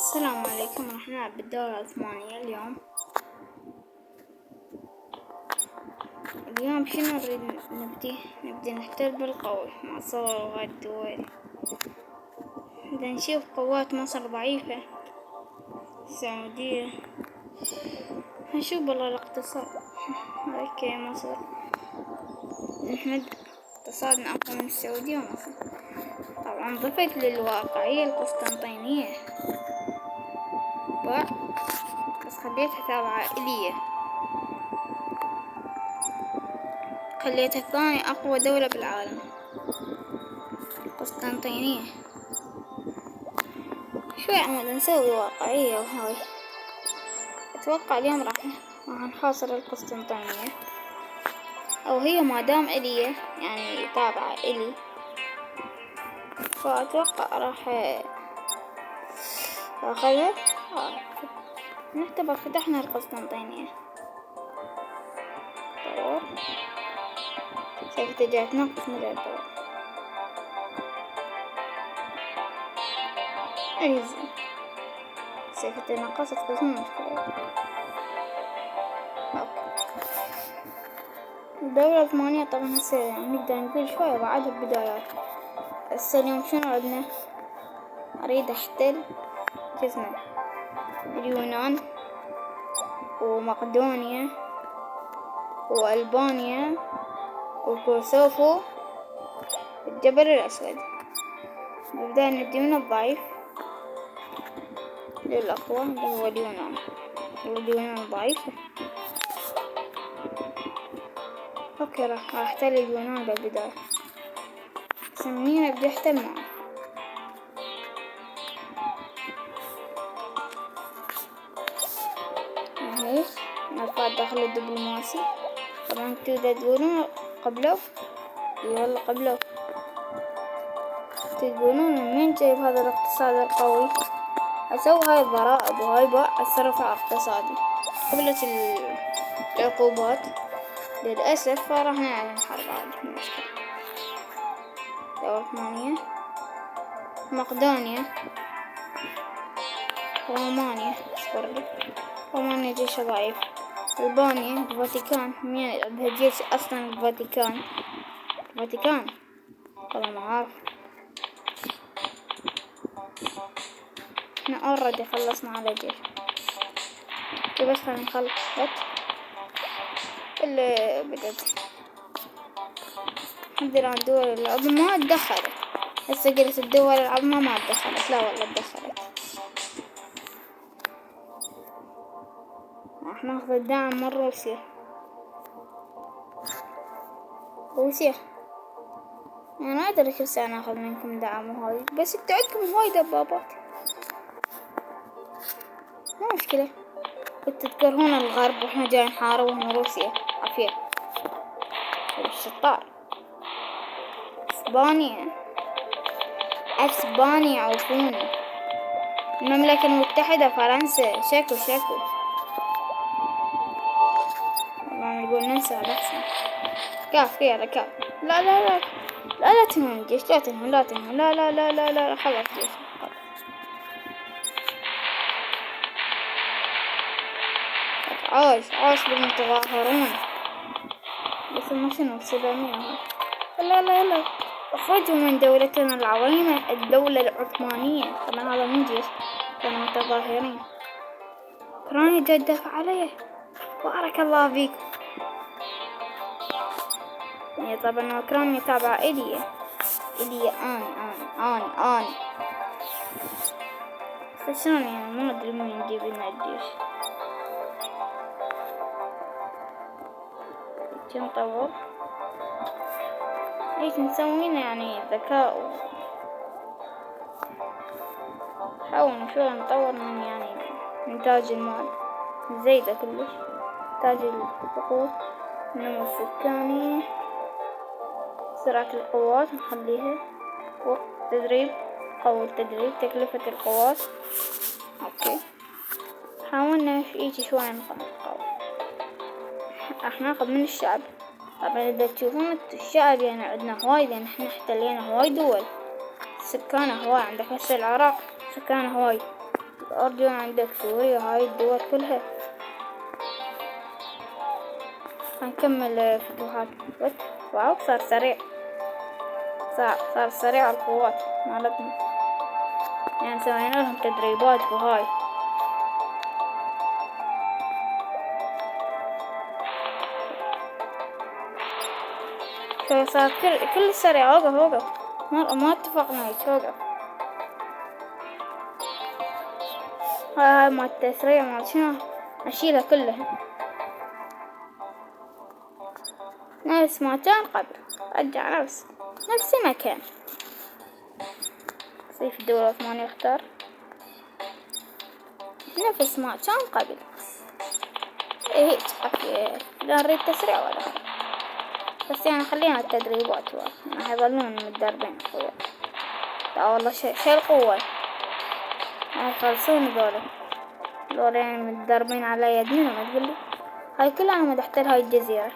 السلام عليكم. راح نلعب بالدولة العثمانية اليوم شنو نريد نبدي نحتل بالقوي مع صور لغاية الدول. بدنا نشوف قوات مصر ضعيفة، السعودية هنشوف بالله الاقتصاد. اوكي مصر نحمد اقتصادنا أقوى من السعودية ومصر. طبعا ضفت للواقعية القسطنطينية بس خليتها تابعة إلية، خليتها ثاني أقوى دولة بالعالم القسطنطينية. شوي عمود نسوي واقعية وهاي. أتوقع اليوم راح نحاصر القسطنطينية، أو هي ما دام إلية يعني تابعة إلي، فأتوقع راح أخذها. نعتبر فتحنا القسطنطينية. طور سوف ترجع تنقص مدى الطور. ايزي سوف تنقصت بس مو مشكلة. الدولة العثمانية طبعا هسه نقدر نقول شوية بعدها البدايات. هسه اليوم شنو عندنا؟ أريد أحتل جزنا اليونان ومقدونيا وألبانيا وكوسوفو والجبل الأسود. نبدأ نبدي من الضعيف للأقوى اللي هو اليونان. واليونان ضعيفة. اوكي راح احتل اليونان بالبداية. بس منين ابدي احتل معه؟ هيك نرفع الدخل الدبلوماسي. طبعا تقولون قبله، يلا قبله تقولون من جايب هذا الاقتصاد القوي. اسوي هاي الضرائب وهاي باع الرفع اقتصادي. قبلت العقوبات للأسف، فراح نعلن حرب عادي مشكلة. دولة عثمانية، مقدونيا، رومانيا رومانيا جيش ضعيف. ألبانيا، الفاتيكان مين عندها جيش أصلا؟ الفاتيكان والله ما أعرف. احنا اوريدي خلصنا على جيش، بس خلينا نخلص اللي بدت. الحمد لله الدول العظمى ما اتدخلت. هسه قلت الدول العظمى ما اتدخلت، لا والله اتدخلت. راح ناخذ الدعم من روسيا. أنا ما أدري كل سنة ناخذ منكم دعم وهاي، بس انتو عندكم هواي دبابات. مو مشكلة، كنتوا تكرهون الغرب واحنا جاي نحاربهم روسيا عافية. الشطار اسبانيا يعوفوني. المملكة المتحدة فرنسا شكو والله نقول ننسى الأحسن. كاف يلا كاف. لا تنهون الجيش، لا تنهون لا خلاص جيش. عاش بالمتظاهرون. بس ما شنو 700. لا اخرجوا من دولتنا العظيمة الدولة العثمانية. طبعا هذا مو جيش، كانوا متظاهرين. اوكرانيا جاي تدافع عليه. بارك الله فيك. يعني طبعا اوكرانيا تابعة إلي آن فشلون يعني ما ادري من نجيب لنا الجيش. كم نطور ايش نسوينا يعني ذكاء. حاول شوي نطور من يعني إنتاج المال زايدة كلش. إنتاج الوقود، النمو السكاني، سرعة القوات نخليها، وقت تدريب، قوة التدريب، تكلفة القوات. اوكي حاولنا شوي نقوي. راح ناخذ من الشعب. طبعا اذا تشوفون الشعب يعني عندنا هواي، لان احنا احتلينا هواي دول، سكانه هواي. عندك هسه العراق سكانه هواي، الأردن، عندك سوريا، هاي الدول كلها. هنكمل فتوحات بس. واو صار سريع، صار سريع القوات مالتنا، يعني سوينا لهم تدريبات وهاي. شوي صار كل سريع. وقف ما اتفقنا وقف. هاي ما التسريع ما شنو، اشيلها كلها نفس ما كان قبل، رجع نفس مكان. سيف الدولة العثمانية اختار نفس ما كان قبل. ايه لا نريد تسريع ولا حاجة، بس يعني خلينا التدريبات ما يظلون متدربين قوة. لا والله شي القوة يخلصون دول يعني متدربين على يدنا. ما تقولي هاي كلها أنا مدحت لهاي الجزيرة.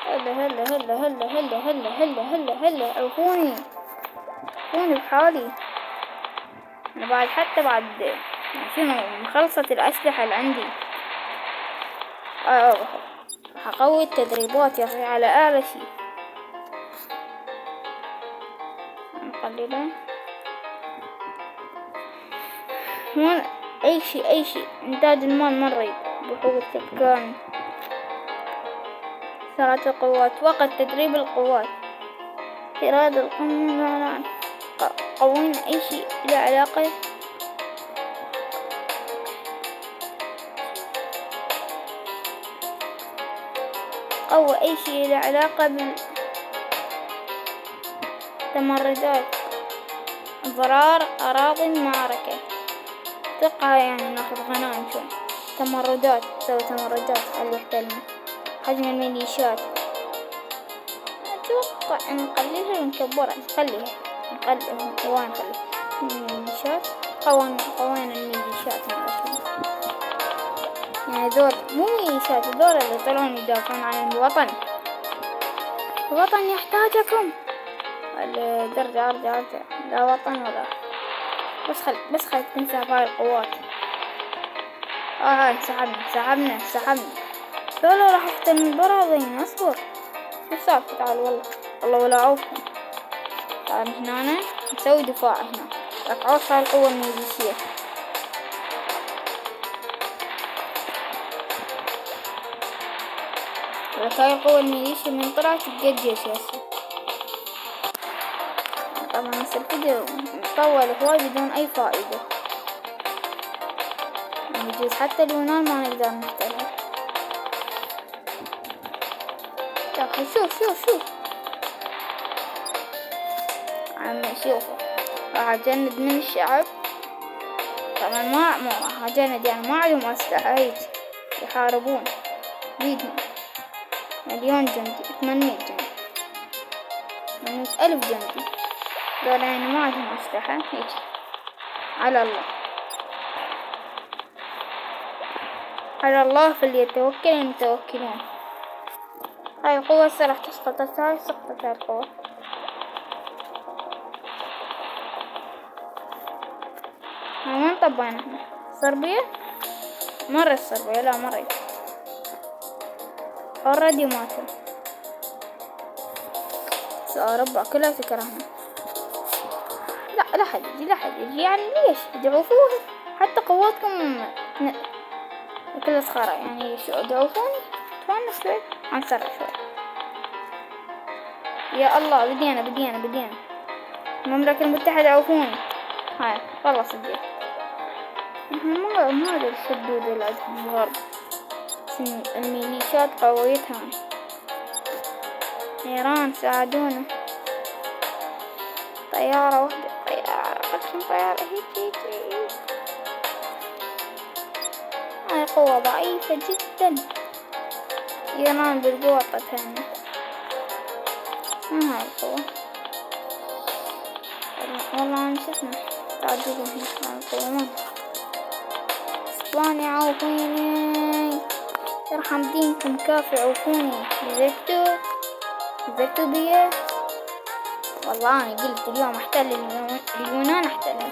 هلا هلا هلا هلا هلا هلا هلا هلا هلا عرفوني بحالي. أنا بعد حتى بعد شنو مخلصت الأسلحة اللي عندي. هقوي التدريبات يا أخي على أعلى شي. نقللها هون. أي شي إنتاج المال ما نريد. بحوث السكان، سرعة القوات، وقت تدريب القوات، إرادة القانون، قوينا أي شيء له علاقة قوة أي شيء له علاقة بالتمردات، ضرار أراضي المعركة. أتوقع يعني ناخذ غنائم شوي. تمردات، نسوي تمردات على اللي يحتلنا. حجم الميليشيات أتوقع نقللها ونكبرها. نخليها وين نخليها الميليشيات. قوانين الميليشيات يعني دول مو ميليشيات، دول اللي يطلعون يدافعون عن الوطن. الوطن يحتاجكم. ارجع لا وطن ولا. بس خل تنسى هاي القوات. هاي سحبنا. لولا راح احتل من براضين. اصبر شو سالفة. تعال والله ولا عوفكم. تعال هنا نسوي دفاع. هنا رفعوش هاي القوة الميليشية. هاي القوة الميليشية من طلعت تقجيش هسه. طبعا هسه الفيديو مطول هواي بدون اي فائدة. يعني يجوز حتى اليونان ما نقدر نحتلها. يا اخي شوف عمي شوفوا. راح اجند من الشعب. طبعا ما راح اجند، يعني ما عندهم اسلحة هيك يحاربون بيدهم. 1,000,000 جندي، 800 جندي، 800,000 جندي. دول يعني ما عندهم اسلحة هيك. على الله في اللي يتوكل يتوكلون. هاي القوة هسه راح تسقط. سقطت هاي القوة. هاي وين طبعنا احنا؟ صربيا؟ مرة صربيا. لا مرة اوريدي ماتوا. أوروبا كلها تكرهنا. لا حد يجي يعني ليش تضعفوها؟ حتى قواتكم كلها صخرة. يعني شو ضعفوني. تونس شوي عنسرع شوي. يا الله بدينا المملكة المتحدة عوفوني. هاي خلص الجيش. احنا ما هذا الشدود اللي عندهم الغرب. الميليشيات قويتها. إيران ساعدونا. طيارة واحدة. طيارة هيك. هاي قوة ضعيفة جدا. إيران بالقوة قتلنا. ما هاي القوة. والله نشفنا تعدلوا هاي القوة. ما اسبانيا عوفوني. يرحم دينكم كافي عوفوني. زدتوا بيه. والله أنا قلت اليوم احتل اليونان احتلها.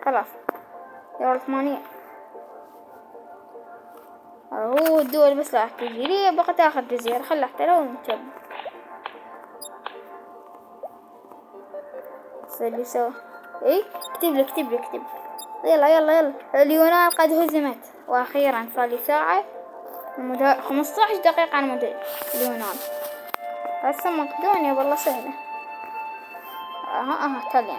خلاص الدولة العثمانية. هو الدول بس راح تجي لي بقى تاخذ جزيرة، خل احتلها ونتشبه. بس اللي سوى ايه، اكتب. يلا اليونان قد هزمت، واخيرا صار لي ساعة 15 دقيقة على مدة اليونان. هسه مقدونيا والله سهلة. تالي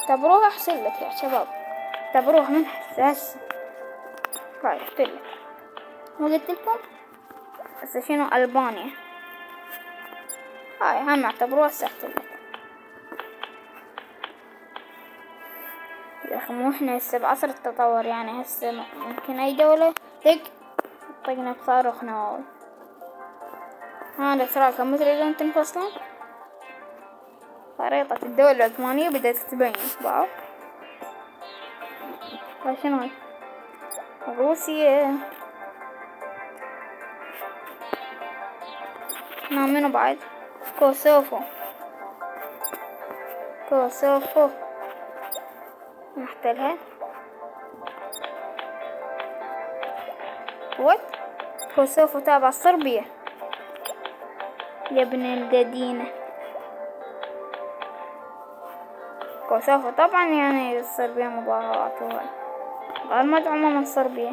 اعتبروها احسن لك يا شباب، اعتبروها من هسه. رايح احتلك، ما قلت لكم. هسه شنو ألبانيا، هاي هم اعتبروها هسه احتلك. يا اخي مو احنا هسه بعصر التطور، يعني هسه ممكن اي دولة طقنا بصاروخ نووي. هذا تراكم مثل تريدون تنفصلون. خريطة الدولة العثمانية بدأت تبين. واو، شنو هاي؟ روسيا. منو بعد؟ كوسوفو نحتلها. كوسوفو تابع صربيا يا ابن الذين. كوسوفو طبعا يعني صربيا مظاهرات غير مدعومة من صربيا.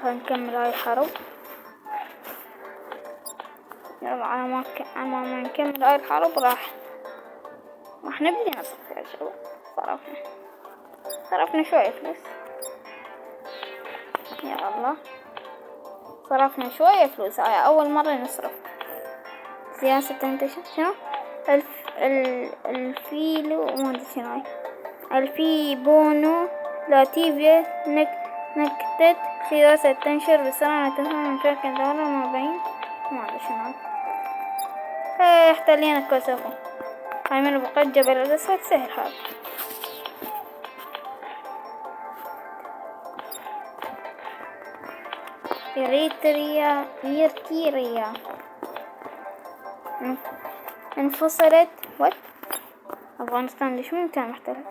خلينا نكمل هاي الحرب. يلا على ما نكمل هاي الحرب راح نبدي نصرف يا شباب. صرفنا شوية فلوس، يا الله صرفنا شوية فلوس. هاي أول مرة نصرف. سياسة تنتشر شنو؟ الفيلو ما أدري شنو هاي. الفيبونو لاتيفيا نكتة سياسة تنشر بسرعة تفهم مشاكل دولة ما بين ما أدري شنو هاي. احتلينا كوسوفو. هاي من بقى جبل الأسود سهل هذا. إريتريا انفصلت. أفغانستان ليش مو كان محتلة؟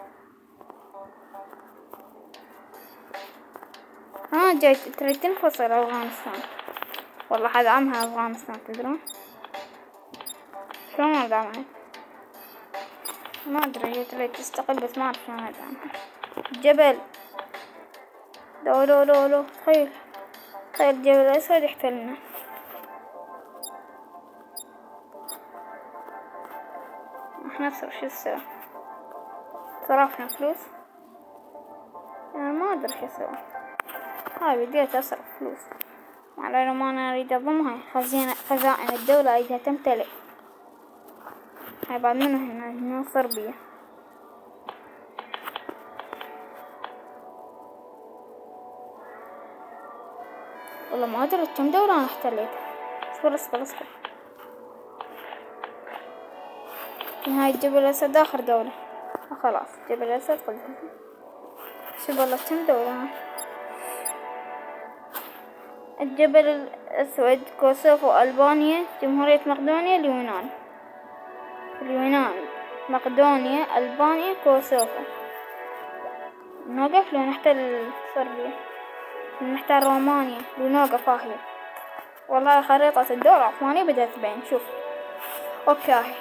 جاي تريد تنفصل أفغانستان. والله حد عمها أفغانستان تدرون شلون هذا عمها؟ ما أدري، هي تريد تستقل بس ما أعرف شلون هذا عمها. جبل لو تخيل جبل الأسود يحتلنا. احنا نصرف شو السوى؟ صرفنا فلوس، ما أدري شو السوى. هاي بديت أصرف فلوس على لو ما أنا أريد أضمها. خزائن الدولة أريدها تمتلئ. هاي بعد منو هنا صربيا. والله ما أدري كم دولة أنا احتليتها. اصبر. في هاي جبل الأسد آخر دولة. خلاص جبل الأسد قلتها. شوف والله كم دولة. الجبل الأسود، كوسوفو، ألبانيا، جمهورية مقدونيا، اليونان، مقدونيا، ألبانيا، كوسوفو. نوقف لو نحتل صربيا، نحتل رومانيا ونوقف هاي. والله خريطة الدولة العثمانية بدأت تبين. شوف اوكي هاي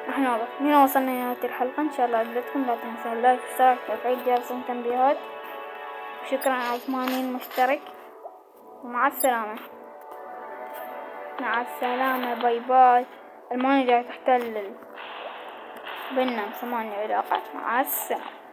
راح نوقف. هنا وصلنا لنهاية الحلقة. ان شاء الله عجبتكم. لا تنسوا اللايك والاشتراك وتفعيل جرس التنبيهات. وشكرا على عثماني المشترك. ومع السلامة. باي باي. ألمانيا جاي تحتل بيننا 8 علاقات. مع السلامة.